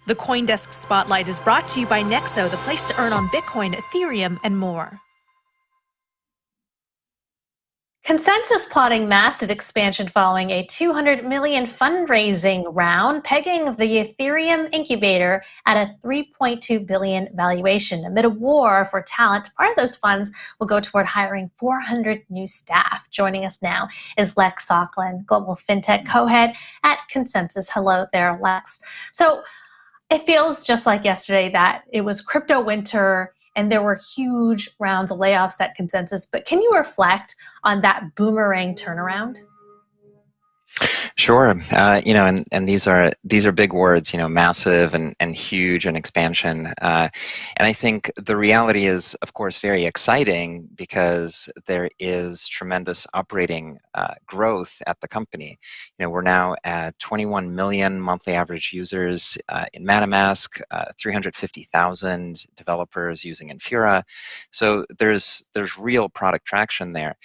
The CoinDesk Spotlight is brought to you by Nexo, the place to earn on Bitcoin, Ethereum, and more. ConsenSys plotting massive expansion following a $200 million fundraising round, pegging the Ethereum incubator at a $3.2 billion valuation. Amid a war for talent, part of those funds will go toward hiring 400 new staff. Joining us now is Lex Sokolin, Global Fintech Co-Head at ConsenSys. Hello there, Lex. So it feels just like yesterday that it was crypto winter and there were huge rounds of layoffs at ConsenSys. But can you reflect on that boomerang turnaround? Sure. And these are big words, massive and huge and expansion. And I think the reality is, of course, very exciting because there is tremendous operating growth at the company. We're now at 21 million monthly average users in MetaMask, 350,000 developers using Infura. So there's real product traction there.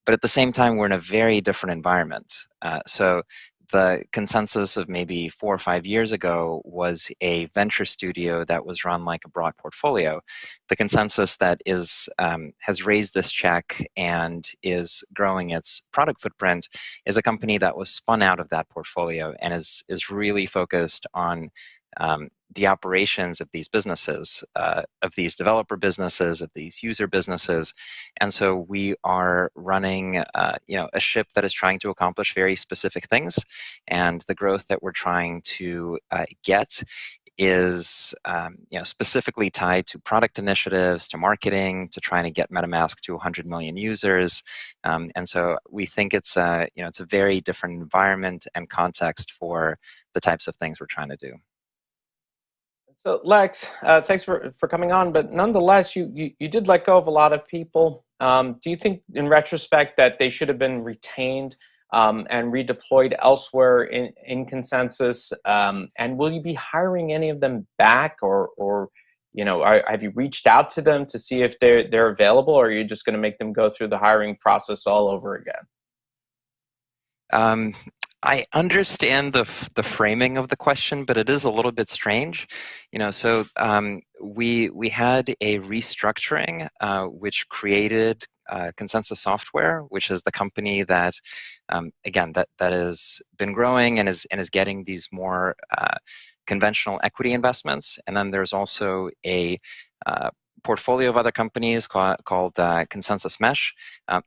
But at the same time, we're in a very different environment. So the ConsenSys of maybe 4 or 5 years ago was a venture studio that was run like a broad portfolio. The ConsenSys that has raised this check and is growing its product footprint is a company that was spun out of that portfolio and is really focused on the operations of these businesses, of these developer businesses, of these user businesses. And so we are running a ship that is trying to accomplish very specific things. And the growth that we're trying to get is specifically tied to product initiatives, to marketing, to trying to get MetaMask to 100 million users. And so we think it's a very different environment and context for the types of things we're trying to do. So Lex, thanks for coming on, but nonetheless, you did let go of a lot of people. Do you think in retrospect that they should have been retained and redeployed elsewhere in ConsenSys? And will you be hiring any of them back, or have you reached out to them to see if they're available, or are you just going to make them go through the hiring process all over again? I understand the framing of the question, but it is a little bit strange. So we had a restructuring which created ConsenSys Software, which is the company that again that has been growing and is getting these more conventional equity investments. And then there's also a portfolio of other companies called ConsenSys Mesh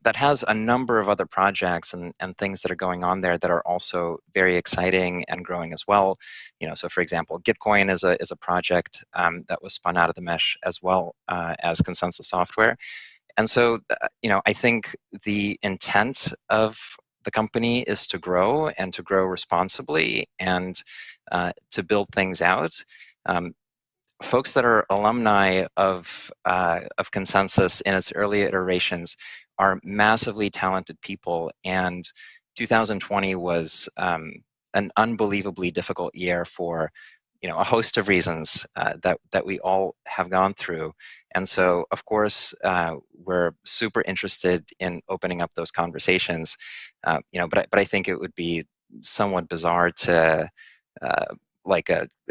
that has a number of other projects and things that are going on there that are also very exciting and growing as well. So for example, Gitcoin is a project that was spun out of the Mesh as well as ConsenSys Software. And so I think the intent of the company is to grow and to grow responsibly and to build things out. Folks that are alumni of ConsenSys in its early iterations are massively talented people, and 2020 was an unbelievably difficult year for a host of reasons that we all have gone through. And so, of course, we're super interested in opening up those conversations. But I think it would be somewhat bizarre to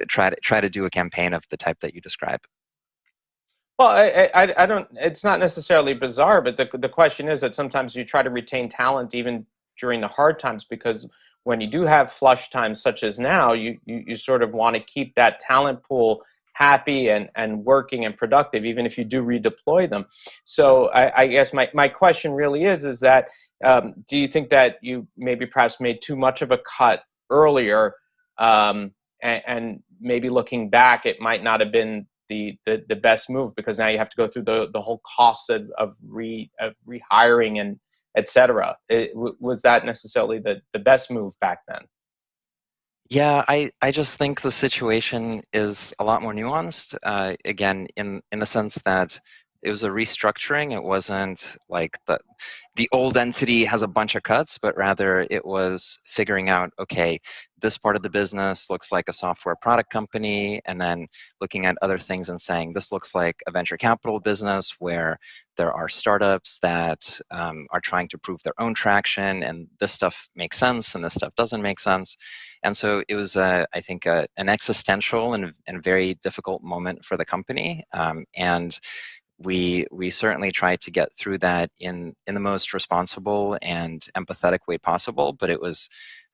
try to do a campaign of the type that you describe. Well, I don't. It's not necessarily bizarre, but the question is that sometimes you try to retain talent even during the hard times, because when you do have flush times such as now, you sort of want to keep that talent pool happy and working and productive, even if you do redeploy them. So I guess my question really is that do you think that you maybe perhaps made too much of a cut earlier? And maybe looking back, it might not have been the best move, because now you have to go through the whole cost of rehiring and etc. Was that necessarily the best move back then? Yeah, I just think the situation is a lot more nuanced. Again, in the sense that it was a restructuring. It wasn't like the old entity has a bunch of cuts, but rather it was figuring out, okay, this part of the business looks like a software product company, and then looking at other things and saying, this looks like a venture capital business where there are startups that are trying to prove their own traction, and this stuff makes sense and this stuff doesn't make sense. And so it was, I think, an existential and very difficult moment for the company. And we certainly tried to get through that in the most responsible and empathetic way possible, but it was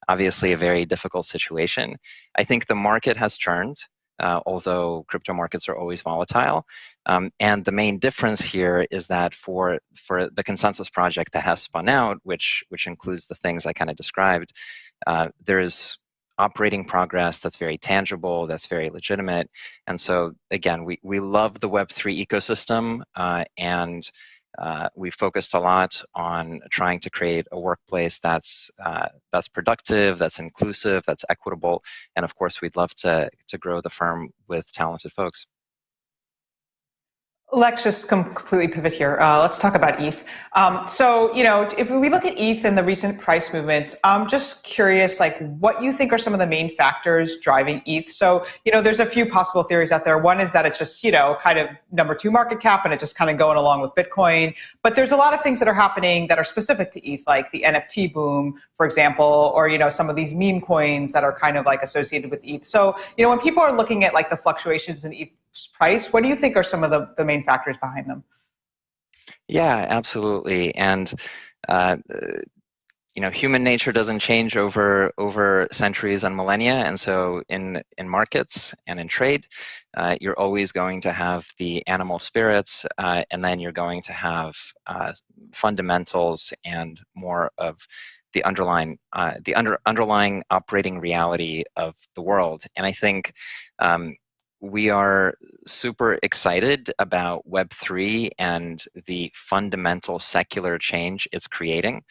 obviously a very difficult situation. I think the market has turned, although crypto markets are always volatile. And the main difference here is that for the ConsenSys project that has spun out, which includes the things I kind of described, there's operating progress that's very tangible, that's very legitimate. And so again, we love the Web3 ecosystem, and we focused a lot on trying to create a workplace that's productive, that's inclusive, that's equitable, and of course we'd love to grow the firm with talented folks. Let's just completely pivot here. Let's talk about ETH. So, if we look at ETH and the recent price movements, I'm just curious, like, what you think are some of the main factors driving ETH. So, there's a few possible theories out there. One is that it's just, kind of number 2 market cap, and it's just kind of going along with Bitcoin. But there's a lot of things that are happening that are specific to ETH, like the NFT boom, for example, or, some of these meme coins that are kind of like associated with ETH. So, when people are looking at like the fluctuations in ETH price, what do you think are some of the main factors behind them? Yeah, absolutely. And human nature doesn't change over centuries and millennia, and so in markets and in trade, you're always going to have the animal spirits, and then you're going to have fundamentals and more of the underlying operating reality of the world. And I think we are super excited about Web3 and the fundamental secular change it's creating.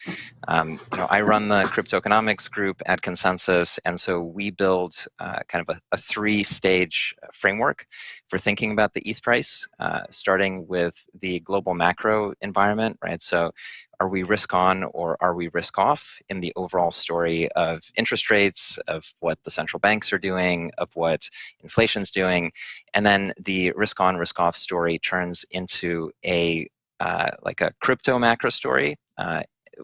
I run the crypto economics group at ConsenSys, and so we build kind of a 3-stage framework for thinking about the ETH price, starting with the global macro environment, right? So are we risk on or are we risk off in the overall story of interest rates, of what the central banks are doing, of what inflation's doing? And then the risk on, risk off story turns into a crypto macro story,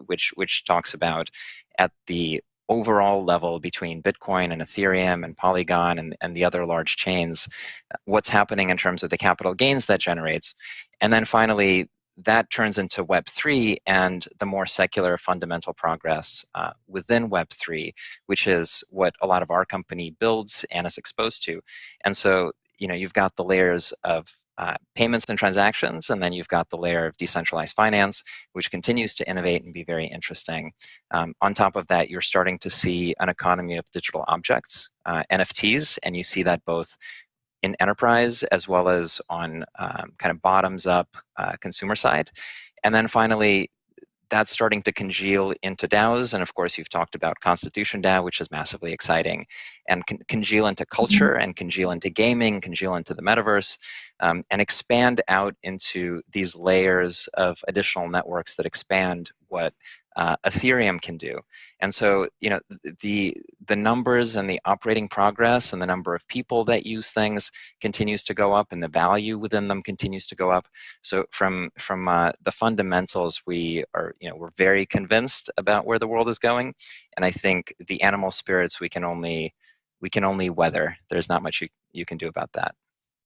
which talks about at the overall level between Bitcoin and Ethereum and Polygon and the other large chains, what's happening in terms of the capital gains that generates. And then finally, that turns into Web3 and the more secular fundamental progress within Web3, which is what a lot of our company builds and is exposed to. And so, you've got the layers of payments and transactions, and then you've got the layer of decentralized finance, which continues to innovate and be very interesting. On top of that, you're starting to see an economy of digital objects, NFTs, and you see that both in enterprise as well as on kind of bottoms up consumer side. And then finally, that's starting to congeal into DAOs. And of course, you've talked about Constitution DAO, which is massively exciting, and congeal into culture and congeal into gaming, congeal into the metaverse, and expand out into these layers of additional networks that expand what Ethereum can do. And so, the numbers and the operating progress and the number of people that use things continues to go up, and the value within them continues to go up. So from the fundamentals, we're very convinced about where the world is going. And I think the animal spirits we can only weather. There's not much you can do about that.